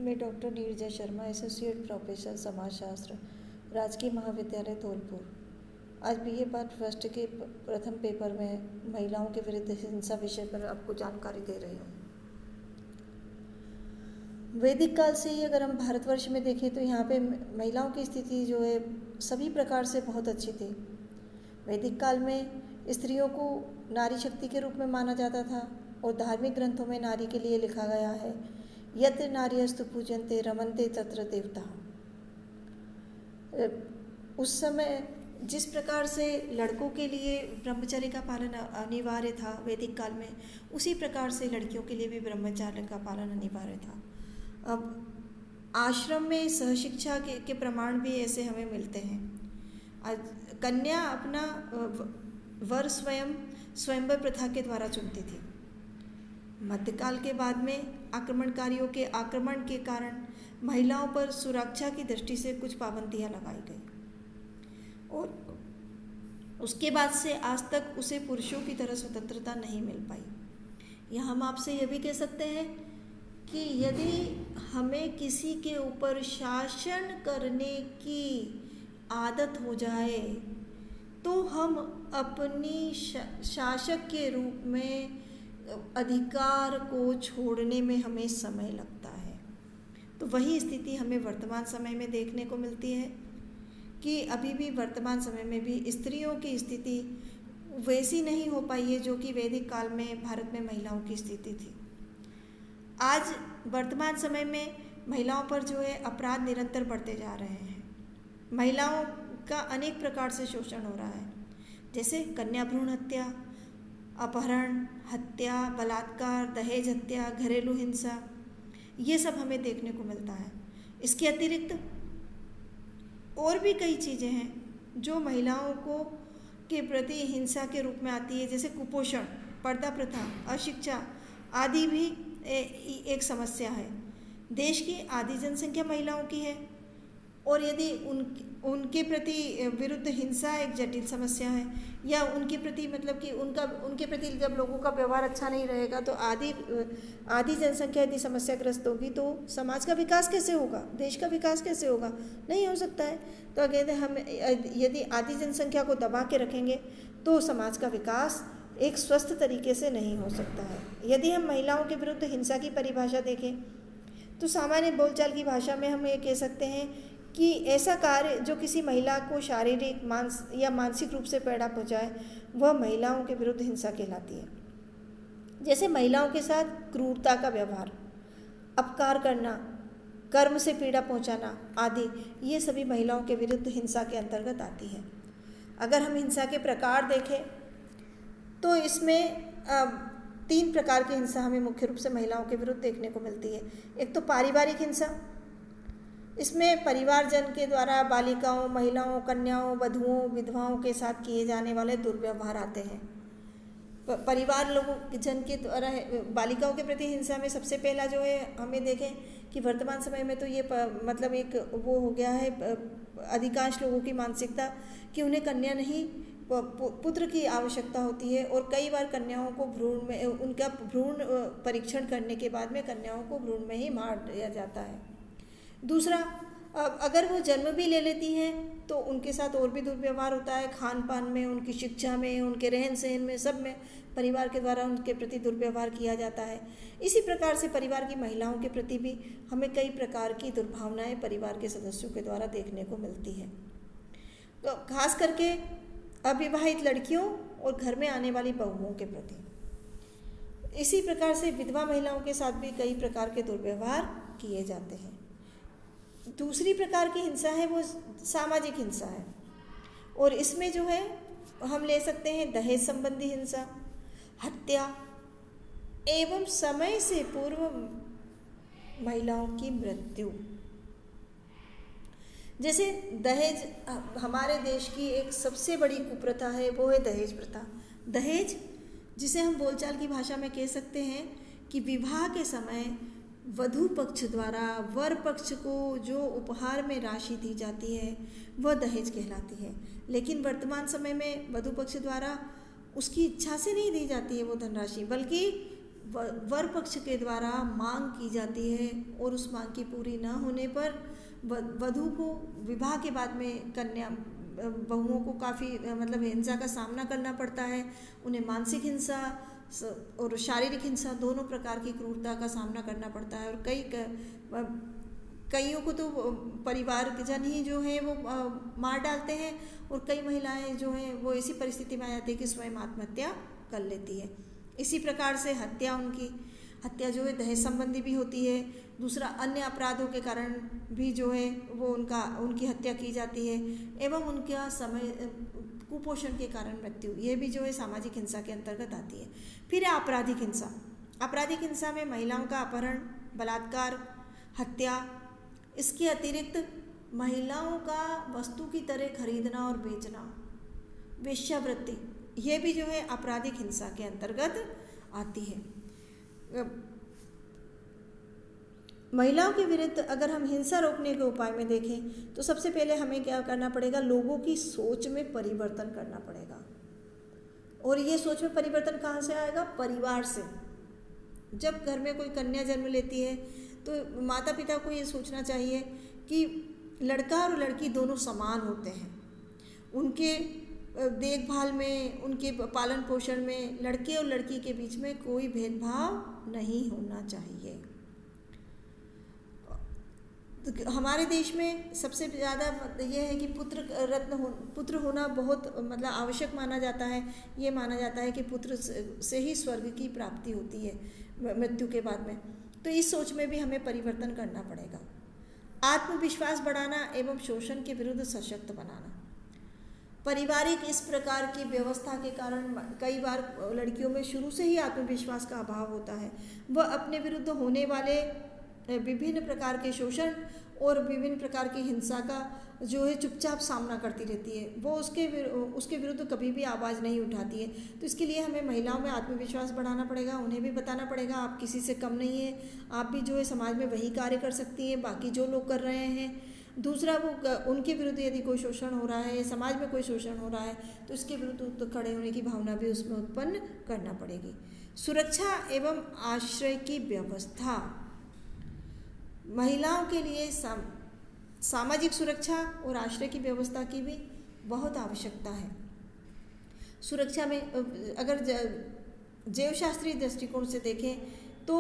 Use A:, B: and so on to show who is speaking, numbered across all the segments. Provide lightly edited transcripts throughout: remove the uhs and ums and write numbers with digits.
A: मैं doctor Neerja Sharma, associate professor समाजशास्त्र, राजकीय महाविद्यालय धौलपुर। आज बीए पार्ट फर्स्ट के प्रथम पेपर में महिलाओं के विरुद्ध हिंसा विषय पर आपको जानकारी दे रही हूँ। वैदिक काल से ही अगर हम भारतवर्ष में देखें तो यहाँ पे महिलाओं की स्थिति जो है सभी प्रकार से बहुत अच्छी थी। वैदिक काल में स्त्रियों को नारी शक्ति के रूप में माना जाता था और धार्मिक ग्रंथों में नारी के लिए लिखा गया है, यत्र नार्यस्तु पूजन्ते रमन्ते तत्र देवता। उस समय जिस प्रकार से लड़कों के लिए ब्रह्मचर्य का पालन अनिवार्य था वैदिक काल में, उसी प्रकार से लड़कियों के लिए भी ब्रह्मचर्य का पालन अनिवार्य था। अब आश्रम में सहशिक्षा के प्रमाण भी ऐसे हमें मिलते हैं। कन्या अपना वर स्वयंवर प्रथा के द्वारा चुनती थी। मध्यकाल के बाद में आक्रमणकारियों के आक्रमण के कारण महिलाओं पर सुरक्षा की दृष्टि से कुछ पाबंदियां लगाई गई और उसके बाद से आज तक उसे पुरुषों की तरह स्वतंत्रता नहीं मिल पाई। या हम आपसे यह भी कह सकते हैं कि यदि हमें किसी के ऊपर शासन करने की आदत हो जाए तो हम अपनी शासक के रूप में अधिकार को छोड़ने में हमें समय लगता है। तो वही स्थिति हमें वर्तमान समय में देखने को मिलती है कि अभी भी वर्तमान समय में भी स्त्रियों की स्थिति वैसी नहीं हो पाई है जो कि वैदिक काल में भारत में महिलाओं की स्थिति थी। आज वर्तमान समय में महिलाओं पर जो है अपराध निरंतर बढ़ते जा रहे हैं। महिलाओं का अनेक प्रकार से शोषण हो रहा है, जैसे कन्या भ्रूण हत्या, अपहरण, हत्या, बलात्कार, दहेज हत्या, घरेलू हिंसा, ये सब हमें देखने को मिलता है। इसके अतिरिक्त और भी कई चीज़ें हैं जो महिलाओं को के प्रति हिंसा के रूप में आती है, जैसे कुपोषण, पर्दा प्रथा, अशिक्षा आदि भी एक समस्या है। देश की आधी जनसंख्या महिलाओं की है और यदि उनके प्रति विरुद्ध हिंसा एक जटिल समस्या है, या उनके प्रति मतलब कि उनके प्रति जब लोगों का व्यवहार अच्छा नहीं रहेगा तो आधी जनसंख्या यदि समस्याग्रस्त होगी तो समाज का विकास कैसे होगा, देश का विकास कैसे होगा? नहीं हो सकता है। तो कहते हैं हम यदि आधी जनसंख्या को दबा के रखेंगे तो समाज का विकास एक स्वस्थ तरीके से नहीं हो सकता है। यदि हम महिलाओं के विरुद्ध हिंसा की परिभाषा देखें तो सामान्य बोलचाल की भाषा में हम ये कह सकते हैं कि ऐसा कार्य जो किसी महिला को शारीरिक या मानसिक रूप से पीड़ा पहुँचाए वह महिलाओं के विरुद्ध हिंसा कहलाती है। जैसे महिलाओं के साथ क्रूरता का व्यवहार, अपकार करना, कर्म से पीड़ा पहुँचाना आदि, ये सभी महिलाओं के विरुद्ध हिंसा के अंतर्गत आती है। अगर हम हिंसा के प्रकार देखें तो इसमें 3 प्रकार की हिंसा हमें मुख्य रूप से महिलाओं के विरुद्ध देखने को मिलती है। एक तो पारिवारिक हिंसा, इसमें परिवारजन के द्वारा बालिकाओं, महिलाओं, कन्याओं, वधुओं, विधवाओं के साथ किए जाने वाले दुर्व्यवहार आते हैं। परिवार लोगों जन के द्वारा बालिकाओं के प्रति हिंसा में सबसे पहला जो है हमें देखें कि वर्तमान समय में तो ये मतलब एक वो हो गया है अधिकांश लोगों की मानसिकता कि उन्हें कन्या नहीं पुत्र की आवश्यकता होती है और कई बार कन्याओं को उनका भ्रूण परीक्षण करने के बाद में कन्याओं को भ्रूण में ही मार दिया जाता है। दूसरा, अगर वो जन्म भी ले लेती हैं तो उनके साथ और भी दुर्व्यवहार होता है, खान पान में, उनकी शिक्षा में, उनके रहन सहन में, सब में परिवार के द्वारा उनके प्रति दुर्व्यवहार किया जाता है। इसी प्रकार से परिवार की महिलाओं के प्रति भी हमें कई प्रकार की दुर्भावनाएं परिवार के सदस्यों के द्वारा देखने को मिलती है। तो खास करके अविवाहित लड़कियों और घर में आने वाली बहुओं के प्रति। इसी प्रकार से विधवा महिलाओं के साथ भी कई प्रकार के दुर्व्यवहार किए जाते हैं। दूसरी प्रकार की हिंसा है वो सामाजिक हिंसा है और इसमें जो है हम ले सकते हैं दहेज संबंधी हिंसा, हत्या एवं समय से पूर्व महिलाओं की मृत्यु। जैसे दहेज हमारे देश की एक सबसे बड़ी कुप्रथा है, वो है दहेज प्रथा। दहेज जिसे हम बोलचाल की भाषा में कह सकते हैं कि विवाह के समय वधू पक्ष द्वारा वर पक्ष को जो उपहार में राशि दी जाती है वह दहेज कहलाती है। लेकिन वर्तमान समय में वधू पक्ष द्वारा उसकी इच्छा से नहीं दी जाती है वो धनराशि, बल्कि वर पक्ष के द्वारा मांग की जाती है और उस मांग की पूरी न होने पर वधू को विवाह के बाद में कन्या बहुओं को काफ़ी मतलब हिंसा का सामना करना पड़ता है। उन्हें मानसिक हिंसा और शारीरिक हिंसा दोनों प्रकार की क्रूरता का सामना करना पड़ता है। और कईयों को तो परिवारजन ही जो है वो मार डालते हैं और कई महिलाएं जो हैं वो ऐसी परिस्थिति में आ जाती है कि स्वयं आत्महत्या कर लेती है। इसी प्रकार से हत्या जो है दहेज संबंधी भी होती है। दूसरा, अन्य अपराधों के कारण भी जो है वो उनकी हत्या की जाती है एवं उनका कुपोषण के कारण मृत्यु, ये भी जो है सामाजिक हिंसा के अंतर्गत आती है। फिर है आपराधिक हिंसा। आपराधिक हिंसा में महिलाओं का अपहरण, बलात्कार, हत्या, इसके अतिरिक्त महिलाओं का वस्तु की तरह खरीदना और बेचना, वेश्यावृत्ति, ये भी जो है आपराधिक हिंसा के अंतर्गत आती है। महिलाओं के विरुद्ध अगर हम हिंसा रोकने के उपाय में देखें तो सबसे पहले हमें क्या करना पड़ेगा, लोगों की सोच में परिवर्तन करना पड़ेगा। और ये सोच में परिवर्तन कहाँ से आएगा? परिवार से। जब घर में कोई कन्या जन्म लेती है तो माता पिता को ये सोचना चाहिए कि लड़का और लड़की दोनों समान होते हैं। उनके देखभाल में, उनके पालन पोषण में लड़के और लड़की के बीच में कोई भेदभाव नहीं होना चाहिए। तो हमारे देश में सबसे ज़्यादा ये है कि पुत्र होना बहुत मतलब आवश्यक माना जाता है। ये माना जाता है कि पुत्र से ही स्वर्ग की प्राप्ति होती है मृत्यु के बाद में। तो इस सोच में भी हमें परिवर्तन करना पड़ेगा। आत्मविश्वास बढ़ाना एवं शोषण के विरुद्ध सशक्त बनाना। पारिवारिक इस प्रकार की व्यवस्था के कारण कई बार लड़कियों में शुरू से ही आत्मविश्वास का अभाव होता है। वह अपने विरुद्ध होने वाले विभिन्न प्रकार के शोषण और विभिन्न प्रकार की हिंसा का जो है चुपचाप सामना करती रहती है। वो उसके विरुद्ध कभी भी आवाज़ नहीं उठाती है। तो इसके लिए हमें महिलाओं में आत्मविश्वास बढ़ाना पड़ेगा। उन्हें भी बताना पड़ेगा आप किसी से कम नहीं है, आप भी जो है समाज में वही कार्य कर सकती हैं बाकी जो लोग कर रहे हैं। दूसरा, वो उनके विरुद्ध यदि कोई शोषण हो रहा है, समाज में कोई शोषण हो रहा है तो इसके विरुद्ध तो खड़े होने की भावना भी उसमें उत्पन्न करना पड़ेगी। सुरक्षा एवं आश्रय की व्यवस्था। महिलाओं के लिए सामाजिक सुरक्षा और आश्रय की व्यवस्था की भी बहुत आवश्यकता है। सुरक्षा में अगर जैवशास्त्रीय दृष्टिकोण से देखें तो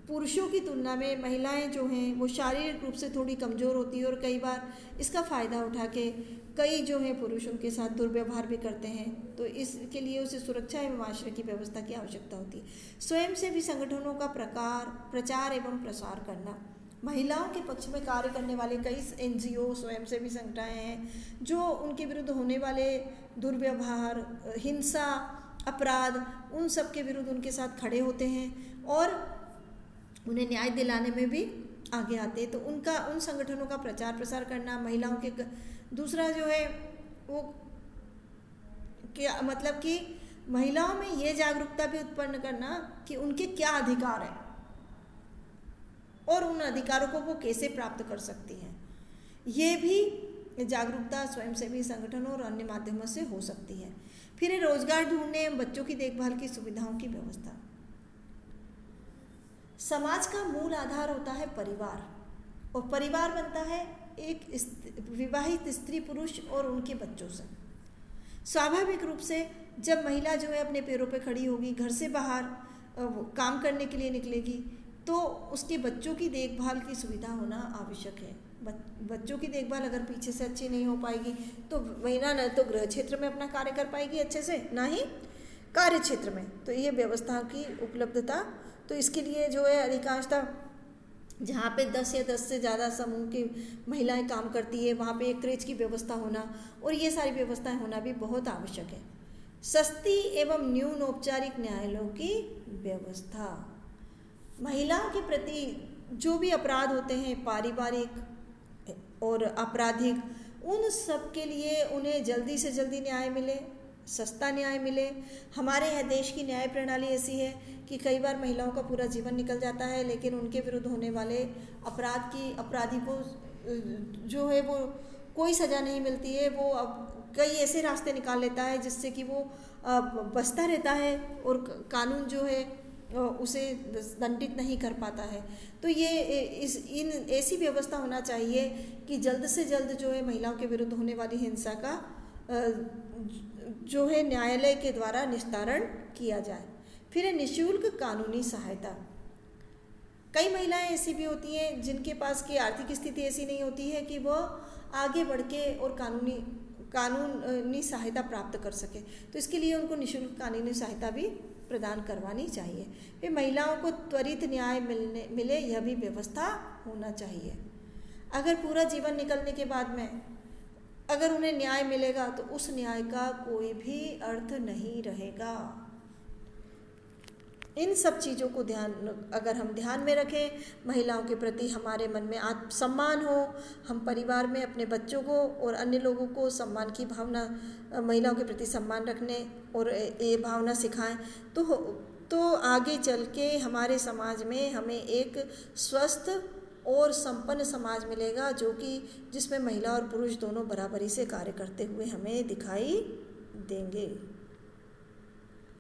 A: पुरुषों की तुलना में महिलाएं जो हैं वो शारीरिक रूप से थोड़ी कमज़ोर होती है और कई बार इसका फ़ायदा उठा के कई जो हैं पुरुष उनके साथ दुर्व्यवहार भी करते हैं। तो इसके लिए उसे सुरक्षा एवं आश्रय की व्यवस्था की आवश्यकता होती है। स्वयंसेवी संगठनों का प्रचार एवं प्रसार करना। महिलाओं के पक्ष में कार्य करने वाले कई NGO स्वयंसेवी संगठन हैं जो उनके विरुद्ध होने वाले दुर्व्यवहार, हिंसा, अपराध, उन सब के विरुद्ध उनके साथ खड़े होते हैं और उन्हें न्याय दिलाने में भी आगे आते हैं। तो उन संगठनों का प्रचार प्रसार करना, महिलाओं के दूसरा जो है वो क्या मतलब कि महिलाओं में ये जागरूकता भी उत्पन्न करना कि उनके क्या अधिकार हैं और उन अधिकारों को वो कैसे प्राप्त कर सकती हैं। ये भी जागरूकता स्वयंसेवी संगठनों और अन्य माध्यमों से हो सकती है। फिर रोजगार ढूंढने एवं बच्चों की देखभाल की सुविधाओं की व्यवस्था। समाज का मूल आधार होता है परिवार और परिवार बनता है एक विवाहित स्त्री पुरुष और उनके बच्चों से। स्वाभाविक रूप से जब महिला जो है अपने पैरों पे खड़ी होगी, घर से बाहर काम करने के लिए निकलेगी तो उसके बच्चों की देखभाल की सुविधा होना आवश्यक है। बच्चों की देखभाल अगर पीछे से अच्छी नहीं हो पाएगी तो महिला न तो गृह क्षेत्र में अपना कार्य कर पाएगी अच्छे से, ना ही कार्य क्षेत्र में। तो ये व्यवस्था की उपलब्धता, तो इसके लिए जो है अधिकांशतः जहाँ पे 10 या 10 से ज़्यादा समूह की महिलाएं काम करती है वहाँ पे एक क्रेच की व्यवस्था होना और ये सारी व्यवस्थाएं होना भी बहुत आवश्यक है। सस्ती एवं न्यून औपचारिक न्यायालयों की व्यवस्था। महिलाओं के प्रति जो भी अपराध होते हैं, पारिवारिक और आपराधिक, उन सब के लिए उन्हें जल्दी से जल्दी न्याय मिले, सस्ता न्याय मिले। हमारे यहाँ देश की न्याय प्रणाली ऐसी है कि कई बार महिलाओं का पूरा जीवन निकल जाता है लेकिन उनके विरुद्ध होने वाले अपराधी को जो है वो कोई सज़ा नहीं मिलती है। वो अब कई ऐसे रास्ते निकाल लेता है जिससे कि वो बसता रहता है और कानून जो है उसे दंडित नहीं कर पाता है। तो ये ऐसी व्यवस्था होना चाहिए कि जल्द से जल्द जो है महिलाओं के विरुद्ध होने वाली हिंसा का जो है न्यायालय के द्वारा निस्तारण किया जाए। फिर है निःशुल्क कानूनी सहायता। कई महिलाएं ऐसी भी होती हैं जिनके पास की आर्थिक स्थिति ऐसी नहीं होती है कि वो आगे बढ़ के और कानूनी सहायता प्राप्त कर सके, तो इसके लिए उनको निःशुल्क कानूनी सहायता भी प्रदान करवानी चाहिए। फिर महिलाओं को त्वरित न्याय मिले यह भी व्यवस्था होना चाहिए। अगर पूरा जीवन निकलने के बाद में अगर उन्हें न्याय मिलेगा तो उस न्याय का कोई भी अर्थ नहीं रहेगा। इन सब चीज़ों को अगर हम ध्यान में रखें, महिलाओं के प्रति हमारे मन में आत्मसम्मान हो, हम परिवार में अपने बच्चों को और अन्य लोगों को सम्मान की भावना, महिलाओं के प्रति सम्मान रखने और ये भावना सिखाएं, तो आगे चल के हमारे समाज में हमें एक स्वस्थ और संपन्न समाज मिलेगा, जो कि जिसमें महिला और पुरुष दोनों बराबरी से कार्य करते हुए हमें दिखाई देंगे।